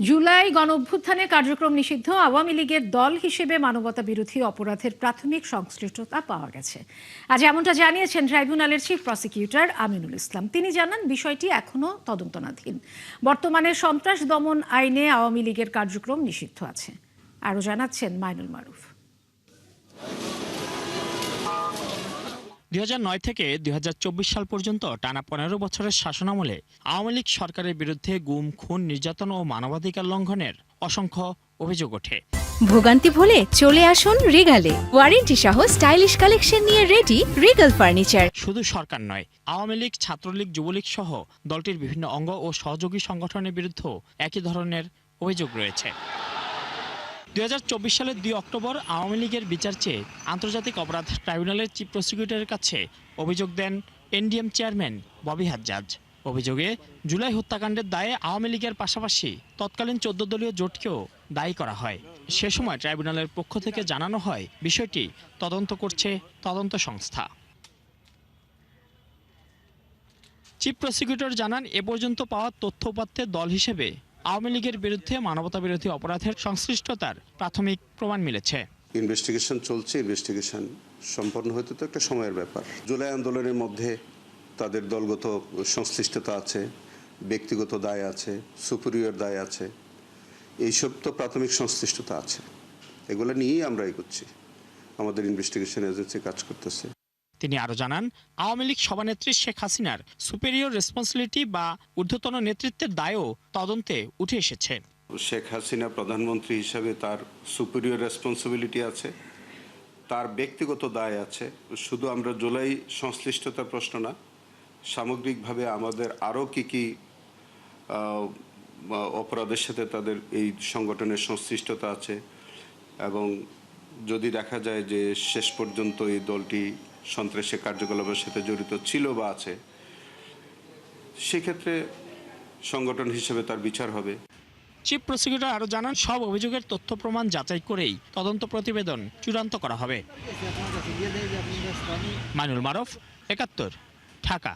জুলাই গণঅভ্যুত্থানে কার্যক্রম নিষিদ্ধ আওয়ামী লীগের দল হিসেবে মানবতা বিরোধী অপরাধের প্রাথমিক সংশ্লিষ্টতা পাওয়া গেছে। আজ এমনটা জানিয়েছেন ট্রাইব্যুনালের চিফ প্রসিকিউটর আমিনুল ইসলাম। তিনি জানান, বিষয়টি এখনো তদন্তনাধীন। বর্তমানে সন্ত্রাস দমন আইনে আওয়ামী লীগের কার্যক্রম নিষিদ্ধ আছে। আরও জানাচ্ছেন মাইনুল মারুফ। 2009 থেকে 2024 সাল পর্যন্ত টানা 15 বছরের শাসনামলে আওয়ামী লীগ সরকারের বিরুদ্ধে গুম, খুন, নির্যাতন ও মানবাধিকার লঙ্ঘনের অসংখ্য অভিযোগ ওঠে। ভোগান্তি ভুলে চলে আসুন রিগালে। ওয়ারেন্টি সহ স্টাইলিশ কালেকশন নিয়ে রেডি রিগাল ফার্নিচার। শুধু সরকার নয়, আওয়ামী লীগ, ছাত্রলীগ, যুবলীগ সহ দলটির বিভিন্ন অঙ্গ ও সহযোগী সংগঠনের বিরুদ্ধে একই ধরনের অভিযোগ রয়েছে। 2024 সালের 2 অক্টোবর আওয়ামী লীগের বিচার চেয়ে আন্তর্জাতিক অপরাধ ট্রাইব্যুনালের চিফ প্রসিকিউটরের কাছে অভিযোগ দেন এনডিএম চেয়ারম্যান ববি হাজ্জাজ। অভিযোগে জুলাই হত্যাকাণ্ডের দায়ে আওয়ামী লীগের পাশাপাশি তৎকালীন 14 দলীয় জোটকেও দায়ী করা হয়। সে সময় ট্রাইব্যুনালের পক্ষ থেকে জানানো হয়, বিষয়টি তদন্ত করছে তদন্ত সংস্থা। চিফ প্রসিকিউটর জানান, এ পর্যন্ত পাওয়া তথ্য উপাত্তে দল হিসেবে আওয়ামী লীগের বিরুদ্ধে মানবতা বিরোধী অপরাধের সংশ্লিষ্টতার প্রাথমিক প্রমাণ মিলেছে। ইনভেস্টিগেশন চলছে, ইনভেস্টিগেশন সম্পন্ন হতে তো একটা সময়ের ব্যাপার। জুলাই আন্দোলনের মধ্যে তাদের দলগত সংশ্লিষ্টতা আছে, ব্যক্তিগত দায় আছে, সুপিরিয়র দায় আছে, এইসব তো প্রাথমিক সংশ্লিষ্টতা আছে। এগুলো নিয়েই আমরা এগোচ্ছি, আমাদের ইনভেস্টিগেশন এজেন্সি কাজ করতেছে। তিনি আরও জানান, আওয়ামী লীগ সভানেত্রী শেখ হাসিনার সুপেরিয়র রেসপন্সিবিলিটি বা ঊর্ধ্বতন নেতৃত্বের দায়ও তদন্তে উঠে এসেছে। শেখ হাসিনা প্রধানমন্ত্রী হিসাবে তার সুপিরিয়র রেসপন্সিবিলিটি আছে, তার ব্যক্তিগত দায় আছে। শুধু আমরা জুলাই সংশ্লিষ্টতার প্রশ্ন না, সামগ্রিকভাবে আমাদের আরও কি অপরাধের সাথে তাদের এই সংগঠনের সংশ্লিষ্টতা আছে, এবং যদি দেখা যায় যে শেষ পর্যন্ত এই দলটি সন্ত্রাসী কার্যকলাপের সাথে জড়িত ছিল বা আছে, সেক্ষেত্রে সংগঠন হিসেবে তার বিচার হবে। চিফ প্রসিকিউটর আরও জানান, সব অভিযোগের তথ্য প্রমাণ যাচাই করেই তদন্ত প্রতিবেদন চূড়ান্ত করা হবে। মাইনুল মারুফ, 71, ঢাকা।